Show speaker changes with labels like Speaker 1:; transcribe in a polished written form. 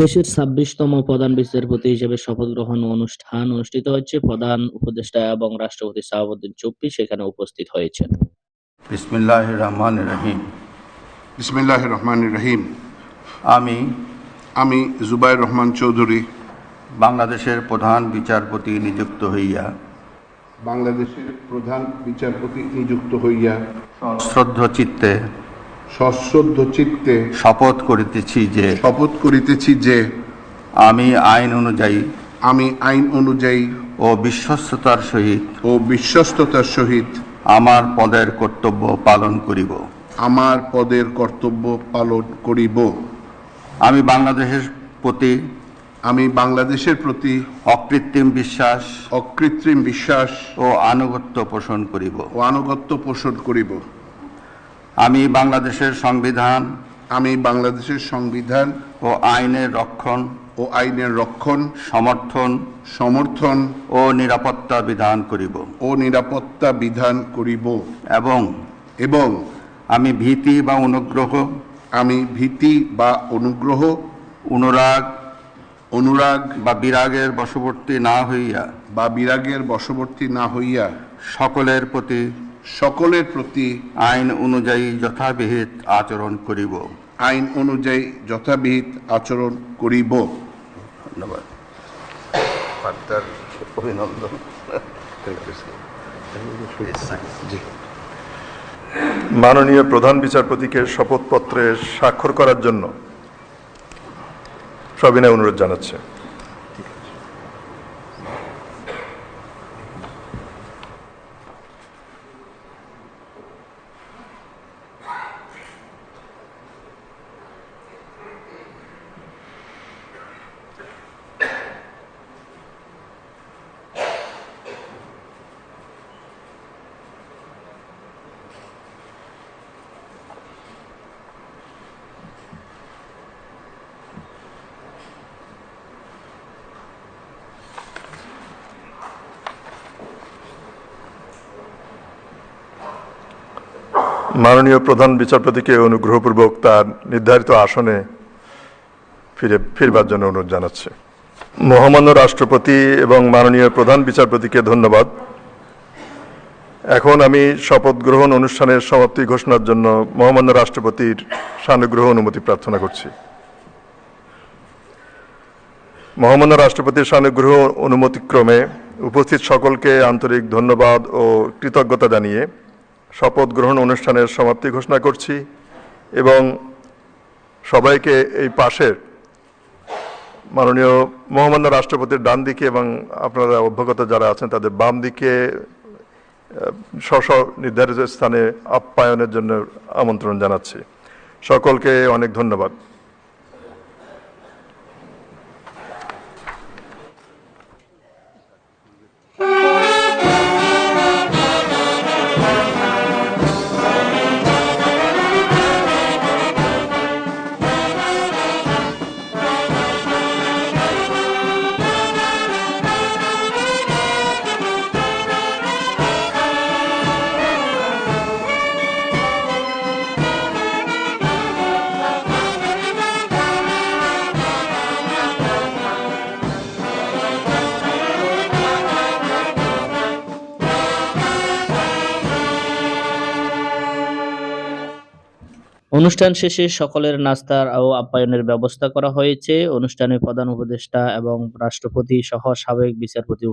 Speaker 1: দেশের ২৬তম প্রধান বিচারপতি হিসেবে শপথ গ্রহণ অনুষ্ঠান অনুষ্ঠিত হচ্ছে। প্রধান উপদেষ্টা এবং রাষ্ট্রপতি শাহাবুদ্দিন চুপ্পি সেখানে উপস্থিত হয়েছেন।
Speaker 2: বিসমিল্লাহির রহমানির রহিম।
Speaker 3: বিসমিল্লাহির রহমানির রহিম।
Speaker 2: আমি
Speaker 3: আমি জুবাইর রহমান চৌধুরী
Speaker 2: বাংলাদেশের প্রধান বিচারপতি নিযুক্ত হইয়া
Speaker 3: বাংলাদেশের প্রধান বিচারপতি নিযুক্ত হইয়া
Speaker 2: শ্রদ্ধ চিত্তে
Speaker 3: সশ্রদ্ধ চিত্তে
Speaker 2: শপথ করিতেছি যে আমি আইন অনুযায়ী ও বিশ্বস্ততার সহিত আমার পদের কর্তব্য পালন করিব। আমি বাংলাদেশের প্রতি অকৃত্রিম বিশ্বাস ও আনুগত্য পোষণ করিব। আমি বাংলাদেশের সংবিধান ও আইনের রক্ষণ সমর্থন ও নিরাপত্তা বিধান করিব এবং আমি ভীতি বা অনুরাগ বা বিরাগের বশবর্তী না হইয়া সকলের প্রতি আইন অনুযায়ী যথাবিহিত আচরণ করিব। ধন্যবাদ। অভিনন্দন।
Speaker 4: মাননীয় প্রধান বিচারপতিকে শপথপত্রে স্বাক্ষর করার জন্য সবিনয় অনুরোধ জানাচ্ছে। মাননীয় প্রধান বিচারপতিকে অনুগ্রহপূর্বক তার নির্ধারিত আসনে ফিরবার জন্য অনুরোধ জানাচ্ছে। মহামান্য রাষ্ট্রপতি এবং মাননীয় প্রধান বিচারপতিকে ধন্যবাদ। এখন আমি শপথ গ্রহণ অনুষ্ঠানের সমাপ্তি ঘোষণার জন্য মহামান্য রাষ্ট্রপতির সানুগ্রহ অনুমতি প্রার্থনা করছি। মহামান্য রাষ্ট্রপতির সানুগ্রহ অনুমতিক্রমে উপস্থিত সকলকে আন্তরিক ধন্যবাদ ও কৃতজ্ঞতা জানিয়ে শপথ গ্রহণ অনুষ্ঠানের সমাপ্তি ঘোষণা করছি এবং সবাইকে এই পাশের মাননীয় মহামান্য রাষ্ট্রপতির ডান দিকে এবং আপনারা অভ্যাগত যারা আছেন তাদের বাম দিকে স্ব নির্ধারিত স্থানে আপ্যায়নের জন্য আমন্ত্রণ জানাচ্ছি। সকলকে অনেক ধন্যবাদ।
Speaker 1: অনুষ্ঠান শেষে সকলের নাস্তার ও আপ্যায়নের ব্যবস্থা করা হয়েছে। অনুষ্ঠানে প্রধান উপদেষ্টা এবং রাষ্ট্রপতি সহ সাবেক বিচারপতি